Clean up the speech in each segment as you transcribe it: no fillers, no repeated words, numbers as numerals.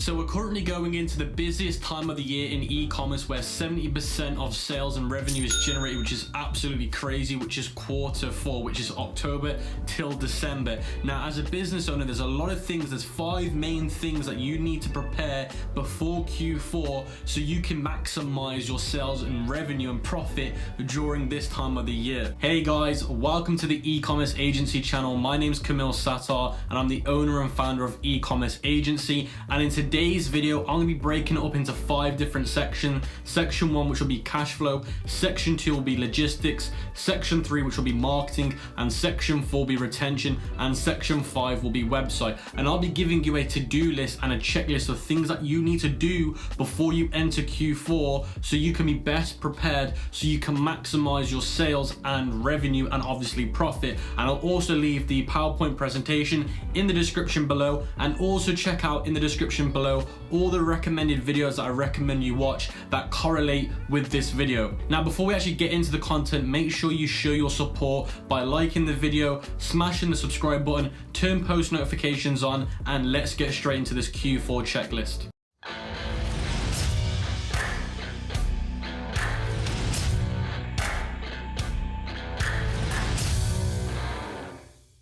So we're currently going into the busiest time of the year in e-commerce, where 70% of sales and revenue is generated, which is absolutely crazy, which is Q4, which is October till December. Now, as a business owner, there's a lot of things. There's 5 main things that you need to prepare before Q4 so you can maximize your sales and revenue and profit during this time of the year. Hey guys, welcome to the e-commerce agency channel. My name's KAMIL'S, and I'm the owner and founder of e-commerce agency. And in today's video, I'm going to be breaking it up into 5 different sections. Section 1, which will be cash flow. Section 2 will be logistics. Section 3, which will be marketing. And section 4 will be retention. And section 5 will be website. And I'll be giving you a to-do list and a checklist of things that you need to do before you enter Q4 so you can be best prepared, so you can maximize your sales and revenue and obviously profit. And I'll also leave the PowerPoint presentation in the description below, and also check out in the description below all the recommended videos that I recommend you watch that correlate with this video. Now, before we actually get into the content, make sure you show your support by liking the video, smashing the subscribe button, turn post notifications on, and let's get straight into this Q4 checklist.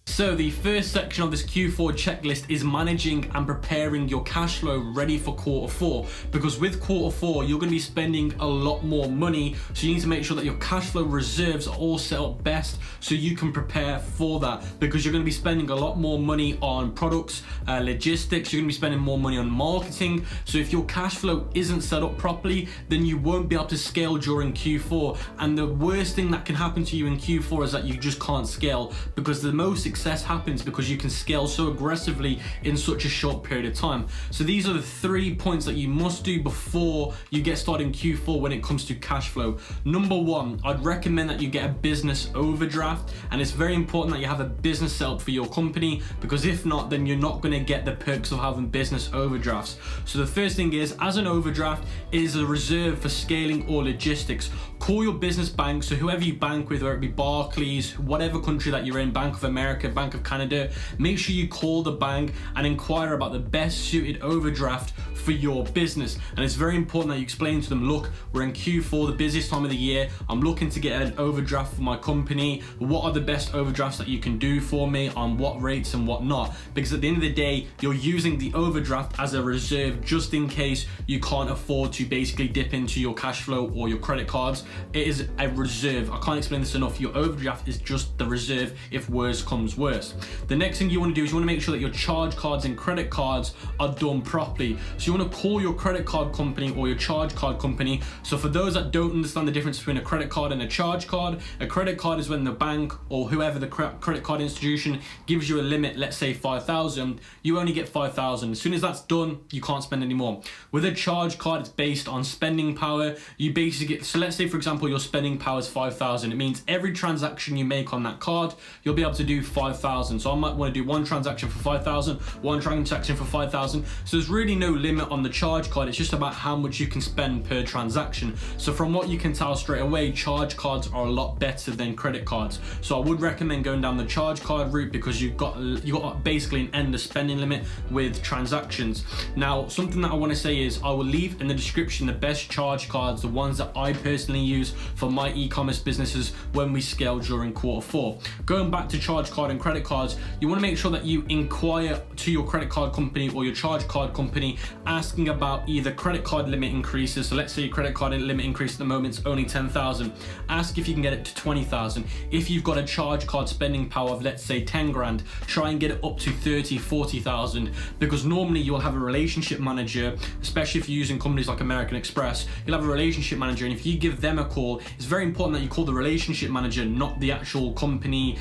So the first section of this Q4 checklist is managing and preparing your cash flow ready for Q4, because with Q4 you're going to be spending a lot more money, so you need to make sure that your cash flow reserves are all set up best so you can prepare for that, because you're going to be spending a lot more money on products, logistics, you're going to be spending more money on marketing. So if your cash flow isn't set up properly, then you won't be able to scale during Q4. And the worst thing that can happen to you in Q4 is that you just can't scale, because the most success happens because you can scale so aggressively in such a short period of time. So these are the 3 points that you must do before you get started in Q4 when it comes to cash flow. Number 1, I'd recommend that you get a business overdraft, and it's very important that you have a business set up for your company, because if not, then you're not going to get the perks of having business overdrafts. So the first thing is, as an overdraft, is a reserve for scaling or logistics. Call your business bank, so whoever you bank with, whether it be Barclays, whatever country that you're in, Bank of America, Bank of Canada, make sure you call the bank and inquire about the best suited overdraft for your business. And it's very important that you explain to them, look, we're in Q4, the busiest time of the year, I'm looking to get an overdraft for my company. What are the best overdrafts that you can do for me, on what rates and what not? Because at the end of the day, you're using the overdraft as a reserve just in case you can't afford to basically dip into your cash flow or your credit cards. It is a reserve. I can't explain this enough. Your overdraft is just the reserve if worse comes worse. The next thing you want to do is you want to make sure that your charge cards and credit cards are done properly. So you want to call your credit card company or your charge card company. So for those that don't understand the difference between a credit card and a charge card, a credit card is when the bank or whoever the credit card institution gives you a limit, let's say 5,000, you only get 5,000. As soon as that's done, you can't spend anymore. With a charge card, it's based on spending power. You basically get, so let's say for example your spending power is 5,000. It means every transaction you make on that card, you'll be able to do 5,000. So I might want to do one transaction for 5,000, one transaction for 5,000. So there's really no limit on the charge card. It's just about how much you can spend per transaction. So from what you can tell straight away, charge cards are a lot better than credit cards. So I would recommend going down the charge card route, because you got basically an endless spending limit with transactions. Now, something that I want to say is I will leave in the description the best charge cards, the ones that I personally use for my e-commerce businesses when we scale during Q4. Going back to charge card and credit cards, you want to make sure that you inquire to your credit card company or your charge card company asking about either credit card limit increases. So let's say your credit card limit increase at the moment is only 10,000. Ask if you can get it to 20,000. If you've got a charge card spending power of, let's say, 10 grand, try and get it up to 30, 40,000, because normally you'll have a relationship manager, especially if you're using companies like American Express, you'll have a relationship manager, and if you give them a call, it's very important that you call the relationship manager, not the actual company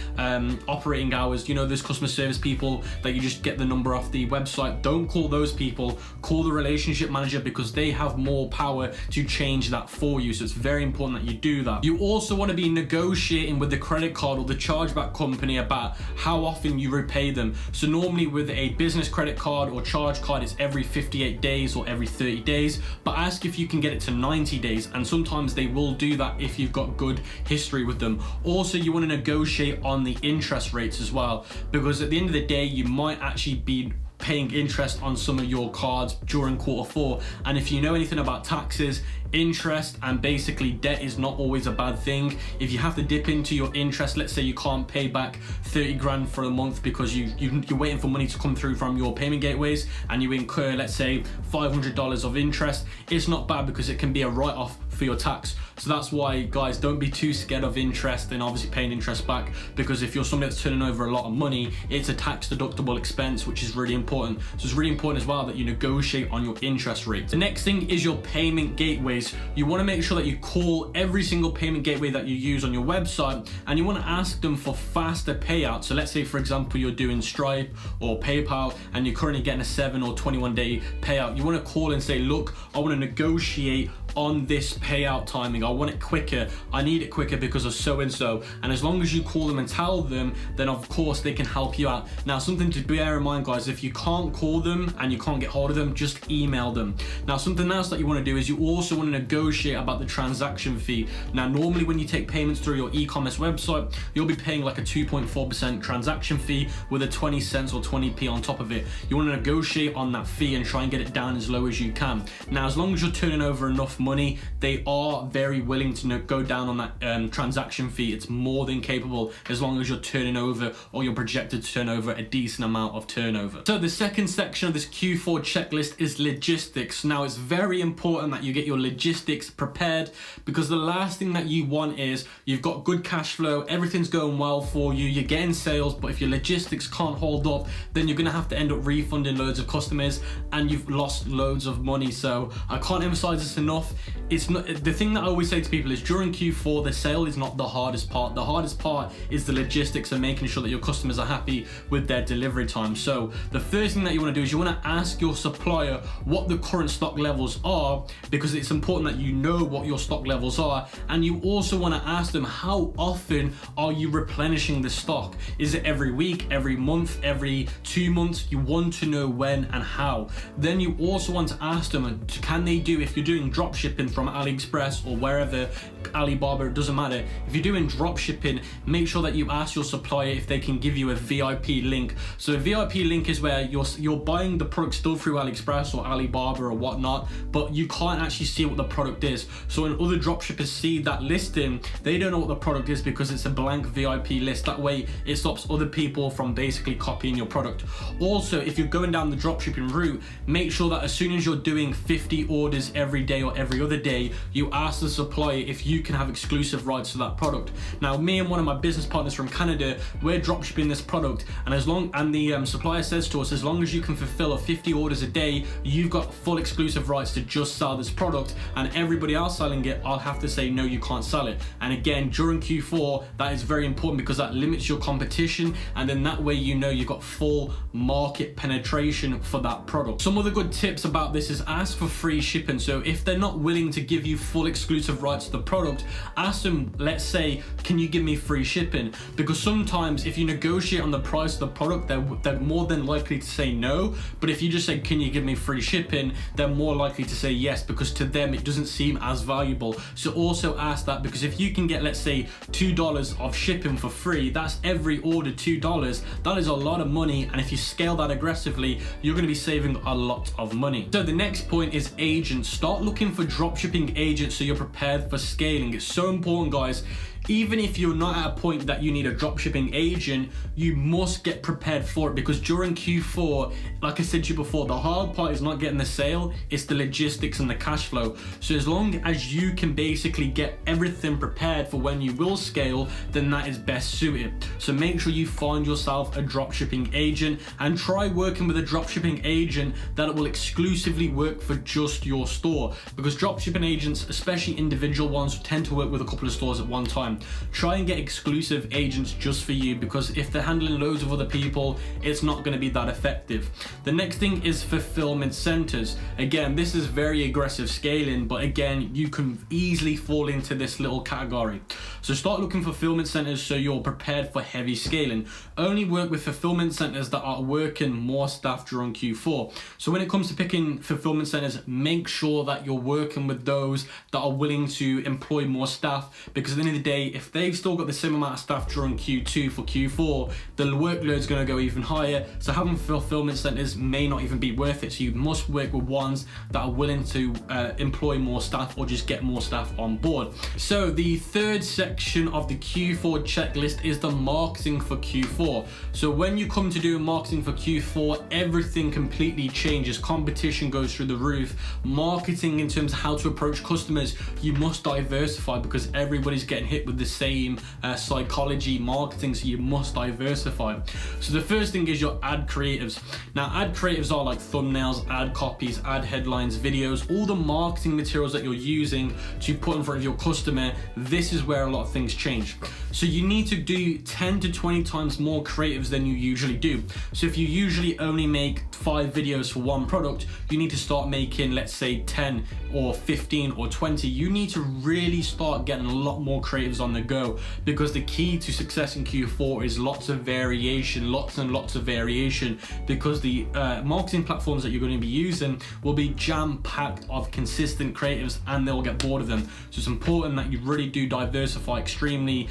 operating hours. You know, there's customer service people that you just get the number off the website. Don't call those people, call the relationship manager, because they have more power to change that for you. So it's very important that you do that. You also want to be negotiating with the credit card or the chargeback company about how often you repay them. So normally with a business credit card or charge card, it's every 58 days or every 30 days, but ask if you can get it to 90 days, and sometimes they will do that if you've got good history with them. Also, you want to negotiate on the interest rates as well, because at the end of the day, you might actually be paying interest on some of your cards during Q4. And if you know anything about taxes, interest and basically debt is not always a bad thing. If you have to dip into your interest, let's say you can't pay back 30 grand for a month because you're waiting for money to come through from your payment gateways, and you incur, let's say, $500 of interest, it's not bad because it can be a write-off for your tax. So that's why, guys, don't be too scared of interest and obviously paying interest back, because if you're somebody that's turning over a lot of money, it's a tax deductible expense, which is really important. So it's really important as well that you negotiate on your interest rate. The next thing is your payment gateways. You want to make sure that you call every single payment gateway that you use on your website, and you want to ask them for faster payouts. So let's say, for example, you're doing Stripe or PayPal and you're currently getting a 7 or 21 day payout. You want to call and say, look, I want to negotiate on this payout timing. I want it quicker. I need it quicker because of so and so. And as long as you call them and tell them, then of course they can help you out. Now, something to bear in mind, guys, if you can't call them and you can't get hold of them, just email them. Now, something else that you want to do is you also want to negotiate about the transaction fee. Now, normally when you take payments through your e-commerce website, you'll be paying like a 2.4% transaction fee with a 20 cents or 20p on top of it. You want to negotiate on that fee and try and get it down as low as you can. Now, as long as you're turning over enough money, they are very willing to go down on that transaction fee. It's more than capable as long as you're turning over, or you're projected to turn over a decent amount of turnover. So the second section of this Q4 checklist is logistics. Now, it's very important that you get your logistics prepared, because the last thing that you want is you've got good cash flow, everything's going well for you, you're getting sales, but if your logistics can't hold up, then you're gonna have to end up refunding loads of customers and you've lost loads of money. So I can't emphasize this enough. It's not the thing that I always say to people is during Q4, the sale is not the hardest part. The hardest part is the logistics and making sure that your customers are happy with their delivery time. So the first thing that you want to do is you want to ask your supplier what the current stock levels are, because it's important that you know what your stock levels are. And you also want to ask them, how often are you replenishing the stock? Is it every week, every month, every 2 months? You want to know when and how. Then you also want to ask them, can they do, if you're doing drop shipping from AliExpress or wherever, Alibaba, it doesn't matter. If you're doing drop shipping, make sure that you ask your supplier if they can give you a VIP link. So a VIP link is where you're buying the product still through AliExpress or Alibaba or whatnot, but you can't actually see what the product is. So when other drop shippers see that listing, they don't know what the product is because it's a blank VIP list. That way it stops other people from basically copying your product. Also, if you're going down the drop shipping route, make sure that as soon as you're doing 50 orders every day or every other day, you ask the supplier if you can have exclusive rights to that product. Now, me and one of my business partners from Canada, we're drop shipping this product, and the supplier says to us, as long as you can fulfill 50 orders a day, you've got full exclusive rights to just sell this product, and everybody else selling it, I'll have to say no, you can't sell it. And again, during Q4, that is very important because that limits your competition, and then that way you know you've got full market penetration for that product. Some other good tips about this is ask for free shipping. So if they're not willing to give you full exclusive rights to the product, ask them, let's say, can you give me free shipping? Because sometimes if you negotiate on the price of the product, they're more than likely to say no. But if you just say, can you give me free shipping, they're more likely to say yes, because to them it doesn't seem as valuable. So also ask that, because if you can get, let's say, $2 of shipping for free, that's every order $2. That is a lot of money, and if you scale that aggressively, you're going to be saving a lot of money. So the next point is agents. Start looking for dropshipping agents so you're prepared for scaling. It's so important, guys. Even if you're not at a point that you need a dropshipping agent, you must get prepared for it, because during Q4, like I said to you before, the hard part is not getting the sale, it's the logistics and the cash flow. So as long as you can basically get everything prepared for when you will scale, then that is best suited. So make sure you find yourself a dropshipping agent, and try working with a dropshipping agent that will exclusively work for just your store, because dropshipping agents, especially individual ones, tend to work with a couple of stores at one time. Try and get exclusive agents just for you, because if they're handling loads of other people, it's not going to be that effective. The next thing is fulfillment centers. Again, this is very aggressive scaling, but again, you can easily fall into this little category. So start looking for fulfillment centers so you're prepared for heavy scaling. Only work with fulfillment centers that are working more staff during Q4. So when it comes to picking fulfillment centers, make sure that you're working with those that are willing to employ more staff, because at the end of the day, day, if they've still got the same amount of staff during Q2 for Q4, the workload's going to go even higher. So having fulfillment centers may not even be worth it. So you must work with ones that are willing to employ more staff or just get more staff on board. So the third section of the Q4 checklist is the marketing for Q4. So when you come to do marketing for Q4, everything completely changes. Competition goes through the roof. Marketing in terms of how to approach customers, you must diversify because everybody's getting hit with the same psychology marketing, so you must diversify. So the first thing is your ad creatives. Now ad creatives are like thumbnails, ad copies, ad headlines, videos, all the marketing materials that you're using to put in front of your customer. This is where a lot of things change. So you need to do 10 to 20 times more creatives than you usually do. So if you usually only make 5 videos for one product, you need to start making, let's say 10 or 15 or 20. You need to really start getting a lot more creatives on the go, because the key to success in Q4 is lots and lots of variation, because the marketing platforms that you're going to be using will be jam-packed of consistent creatives and they'll get bored of them. So it's important that you really do diversify extremely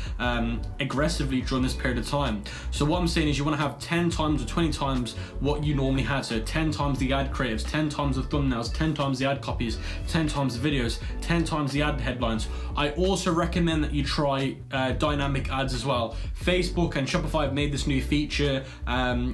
aggressively during this period of time. So what I'm saying is you want to have 10 times or 20 times what you normally had. So 10 times the ad creatives, 10 times the thumbnails, 10 times the ad copies, 10 times the videos, 10 times the ad headlines. I also recommend that you try dynamic ads as well. Facebook and Shopify have made this new feature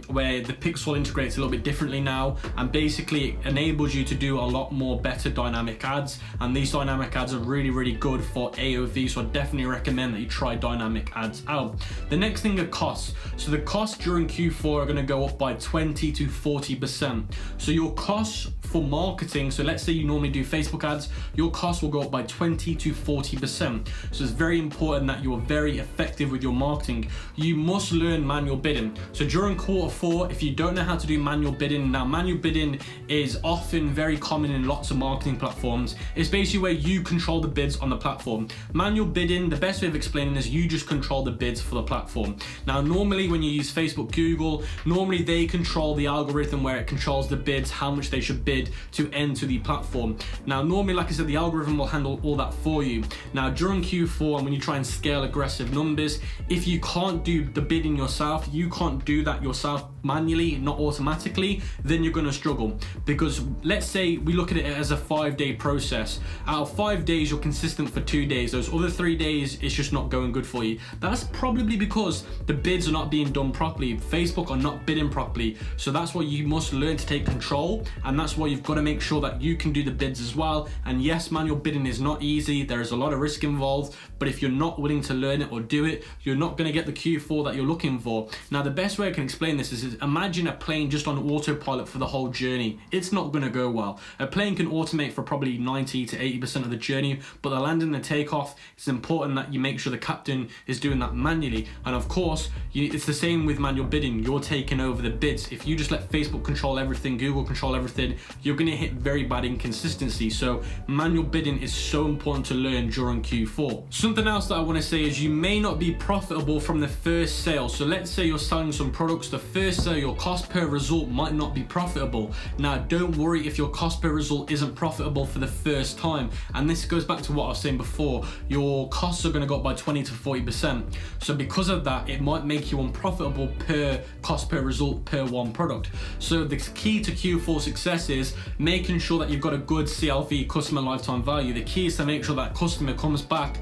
where the pixel integrates a little bit differently now, and basically enables you to do a lot more better dynamic ads, and these dynamic ads are really good for AOV, so I definitely recommend that you try dynamic ads out. The next thing are costs. So the costs during Q4 are going to go up by 20 to 40%. So your costs for marketing, so let's say you normally do Facebook ads, your costs will go up by 20 to 40%. So it's very important that you're very effective with your marketing. You must learn manual bidding. So during Q4, if you don't know how to do manual bidding, now manual bidding is often very common in lots of marketing platforms. It's basically where you control the bids on the platform. Manual bidding, the best way of explaining is you just control the bids for the platform. Now normally when you use Facebook, Google, normally they control the algorithm where it controls the bids, how much they should bid to enter the platform. Now normally, like I said, the algorithm will handle all that for you. Now during Q4, and when you try and scale aggressive numbers, if you can't do the bidding yourself, you can't do that yourself manually, not automatically, then you're going to struggle. Because let's say we look at it as a 5-day process. Out of 5 days, you're consistent for 2 days. Those other 3 days, it's just not going good for you. That's probably because the bids are not being done properly. Facebook are not bidding properly. So that's why you must learn to take control, and that's why you've got to make sure that you can do the bids as well. And yes, manual bidding is not easy. There is a lot of risk involved, but if you're not willing to learn it or do it, you're not going to get the Q4 that you're looking for. Now, the best way I can explain this is imagine a plane just on autopilot for the whole journey. It's not going to go well. A plane can automate for probably 90 to 80% of the journey, but the landing and the takeoff, it's important that you make sure the captain is doing that manually. And of course, it's the same with manual bidding. You're taking over the bids. If you just let Facebook control everything, Google control everything, you're going to hit very bad inconsistency. So manual bidding is so important to learn during Q4. Something else that I want to say is you may not be profitable from the first sale. So let's say you're selling some products, the first sale, your cost per result might not be profitable. Now, don't worry if your cost per result isn't profitable for the first time. And this goes back to what I was saying before. Your costs are going to go up by 20 to 40%. So because of that, it might make you unprofitable per cost per result per one product. So the key to Q4 success is making sure that you've got a good CLV, customer lifetime value. The key is to make sure that customer comes back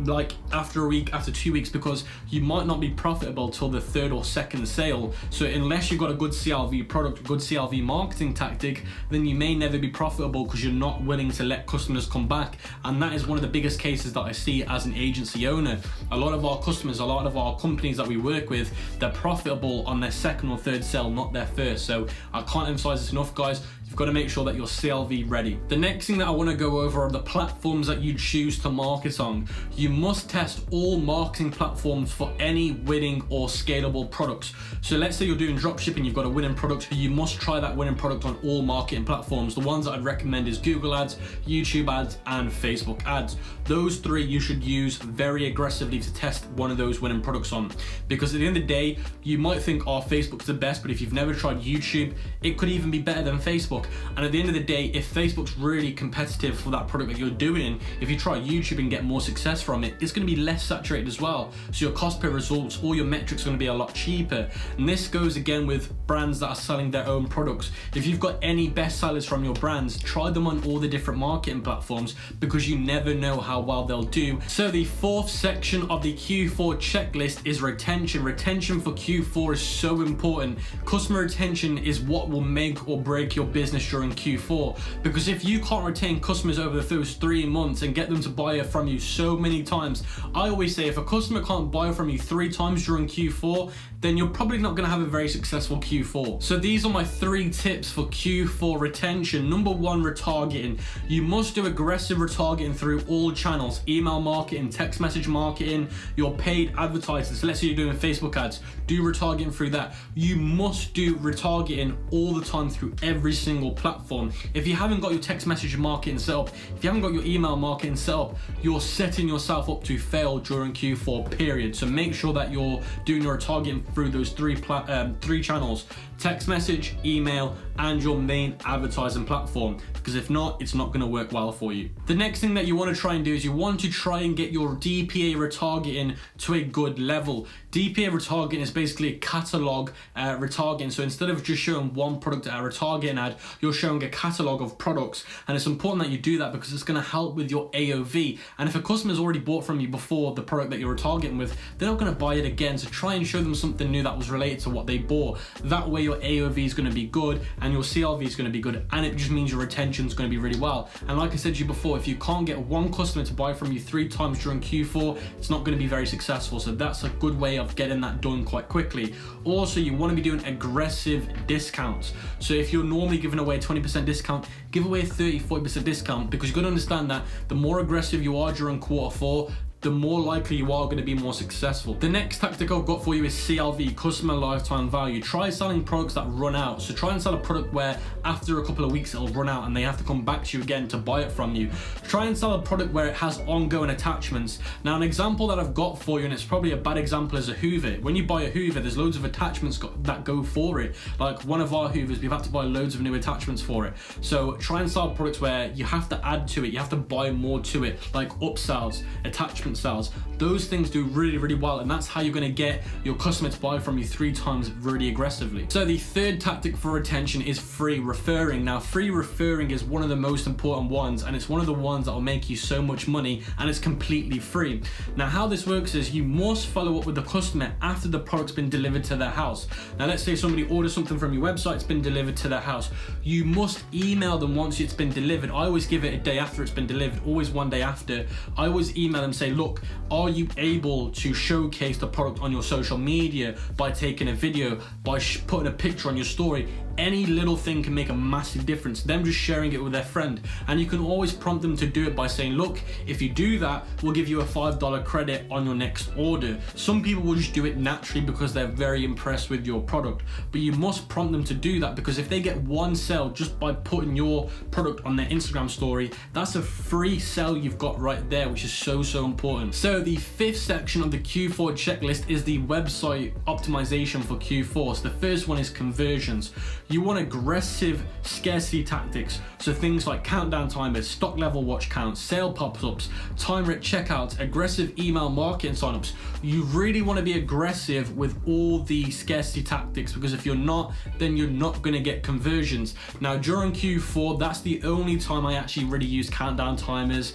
like after a week, after 2 weeks, because you might not be profitable till the third or second sale. So unless you've got a good CLV product, a good CLV marketing tactic, then you may never be profitable because you're not willing to let customers come back. And that is one of the biggest cases that I see as an agency owner. A lot of our customers, a lot of our companies that we work with, they're profitable on their second or third sale, not their first. So I can't emphasize this enough, guys. You've got to make sure that you're CLV ready. The next thing that I want to go over are the platforms that you choose to market on. You must test all marketing platforms for any winning or scalable products. So let's say you're doing dropshipping, you've got a winning product, you must try that winning product on all marketing platforms. The ones that I'd recommend is Google ads, YouTube ads, and Facebook ads. Those three you should use very aggressively to test one of those winning products on. Because at the end of the day, you might think, oh, Facebook's the best, but if you've never tried YouTube, it could even be better than Facebook. And at the end of the day, if Facebook's really competitive for that product that you're doing, if you try YouTube and get more success from from it, it's going to be less saturated as well. So your cost per results, all your metrics are going to be a lot cheaper. And this goes again with brands that are selling their own products. If you've got any best sellers from your brands, try them on all the different marketing platforms, because you never know how well they'll do. So the fourth section of the Q4 checklist is retention. Retention for Q4 is so important. Customer retention is what will make or break your business during Q4, because if you can't retain customers over those 3 months and get them to buy it from you so many times, I always say if a customer can't buy from you 3 times during Q4, then you're probably not going to have a very successful Q4. So these are my 3 tips for Q4 retention. Number 1, retargeting. You must do aggressive retargeting through all channels: email marketing, text message marketing, your paid advertising. So let's say you're doing Facebook ads, do retargeting through that. You must do retargeting all the time through every single platform. If you haven't got your text message marketing set up, if you haven't got your email marketing set up, you're setting yourself up to fail during Q4, period. So make sure that you're doing your retargeting through those 3 channels: text message, email, and your main advertising platform, because if not, it's not going to work well for you. The next thing that you want to try and do is you want to try and get your DPA retargeting to a good level. DPA retargeting is basically a catalog retargeting. So instead of just showing one product at a retargeting ad, you're showing a catalog of products, and it's important that you do that because it's going to help with your AOV. And if a customer's already bought from you before the product that you're retargeting with, they're not going to buy it again. So try and show them something new that was related to what they bought. That way your AOV is going to be good and your CLV is going to be good, and it just means your retention is going to be really well. And like I said to you before, if you can't get one customer to buy from you 3 times during Q4, it's not going to be very successful. So that's a good way of getting that done quite quickly. Also, you want to be doing aggressive discounts. So if you're normally giving away a 20% discount, give away a 30-40% discount, because you've got to understand that the more aggressive you are during Q4, the more likely you are going to be more successful. The next tactic I've got for you is CLV, customer lifetime value. Try selling products that run out. So try and sell a product where after a couple of weeks it'll run out and they have to come back to you again to buy it from you. Try and sell a product where it has ongoing attachments. Now, an example that I've got for you, and it's probably a bad example, is a Hoover. When you buy a Hoover, there's loads of attachments that go for it. Like one of our Hoovers, we've had to buy loads of new attachments for it. So try and sell products where you have to add to it, you have to buy more to it, like upsells, attachment sales. Those things do really, really well, and that's how you're going to get your customer to buy from you 3 times really aggressively. So the third tactic for retention is free referring. Now, free referring is one of the most important ones, and it's one of the ones that will make you so much money, and it's completely free. Now, how this works is you must follow up with the customer after the product's been delivered to their house. Now, let's say somebody orders something from your website, it's been delivered to their house. You must email them once it's been delivered. I always give it a day after it's been delivered, always 1 day after. I always email them, say, look, are you able to showcase the product on your social media by taking a video, by putting a picture on your story? Any little thing can make a massive difference. Them just sharing it with their friend. And you can always prompt them to do it by saying, look, if you do that, we'll give you a $5 credit on your next order. Some people will just do it naturally because they're very impressed with your product, but you must prompt them to do that, because if they get one sale just by putting your product on their Instagram story, that's a free sell you've got right there, which is so important. So the 5th section of the Q4 checklist is the website optimization for Q4. So the first one is conversions. You want aggressive scarcity tactics. So things like countdown timers, stock level watch counts, sale pop-ups, timer at checkout, aggressive email marketing signups. You really want to be aggressive with all the scarcity tactics, because if you're not, then you're not going to get conversions. Now, during Q4, that's the only time I actually really use countdown timers,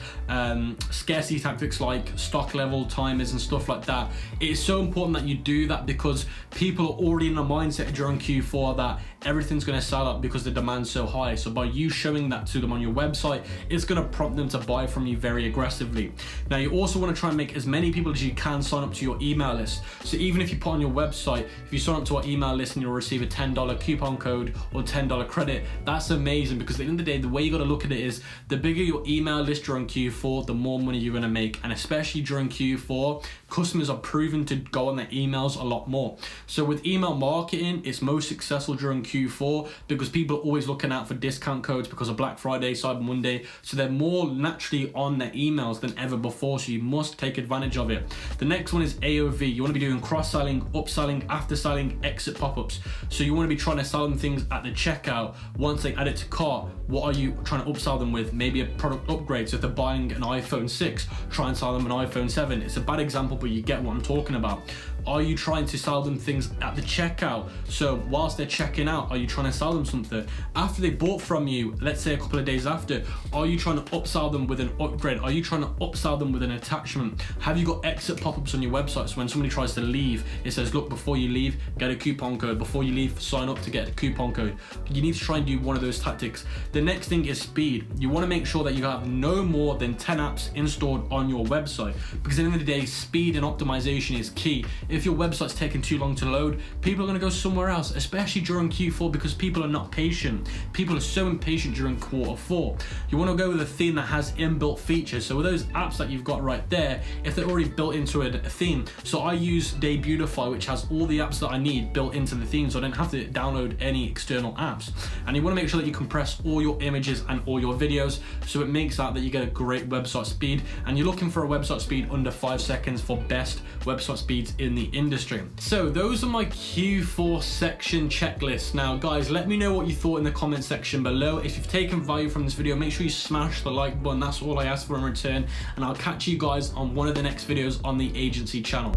scarcity tactics like stock level timers and stuff like that. It's so important that you do that, because people are already in a mindset during Q4 that everything's going to sell up because the demand's so high. So by you showing that to them on your website, it's going to prompt them to buy from you very aggressively. Now, you also want to try and make as many people as you can sign up to your email list. So even if you put on your website, if you sign up to our email list and you'll receive a $10 coupon code or $10 credit, that's amazing, because at the end of the day, the way you got to look at it is the bigger your email list during Q4, the more money you're going to make. And especially during Q4, customers are proven to go on their emails a lot more. So with email marketing, it's most successful during Q4 because people are always looking out for discount codes because of Black Friday, Cyber Monday. So they're more naturally on their emails than ever before. So you must take advantage of it. The next one is AOV. You want to be doing cross-selling, upselling, after-selling, exit pop-ups. So you want to be trying to sell them things at the checkout. Once they add it to cart, what are you trying to upsell them with? Maybe a product upgrade. So if they're buying an iPhone 6, try and sell them an iPhone 7. It's a bad example, but you get what I'm talking about. Are you trying to sell them things at the checkout? So whilst they're checking out, are you trying to sell them something? After they bought from you, let's say a couple of days after, are you trying to upsell them with an upgrade? Are you trying to upsell them with an attachment? Have you got exit pop-ups on your website? So when somebody tries to leave, it says, look, before you leave, get a coupon code. Before you leave, sign up to get a coupon code. You need to try and do one of those tactics. The next thing is speed. You want to make sure that you have no more than 10 apps installed on your website, because at the end of the day, speed and optimization is key. If your website's taking too long to load, people are going to go somewhere else, especially during Q4, because people are not patient. People are so impatient during Q4. You want to go with a theme that has inbuilt features. So with those apps that you've got right there, if they're already built into a theme, so I use Debutify, which has all the apps that I need built into the theme, so I don't have to download any external apps. And you want to make sure that you compress all your images and all your videos, so it makes that you get a great website speed. And you're looking for a website speed under 5 seconds for best website speeds in the industry. So those are my Q4 section checklists. Now guys, let me know what you thought in the comment section below. If you've taken value from this video, make sure you smash the like button. That's all I ask for in return, and I'll catch you guys on one of the next videos on the agency channel.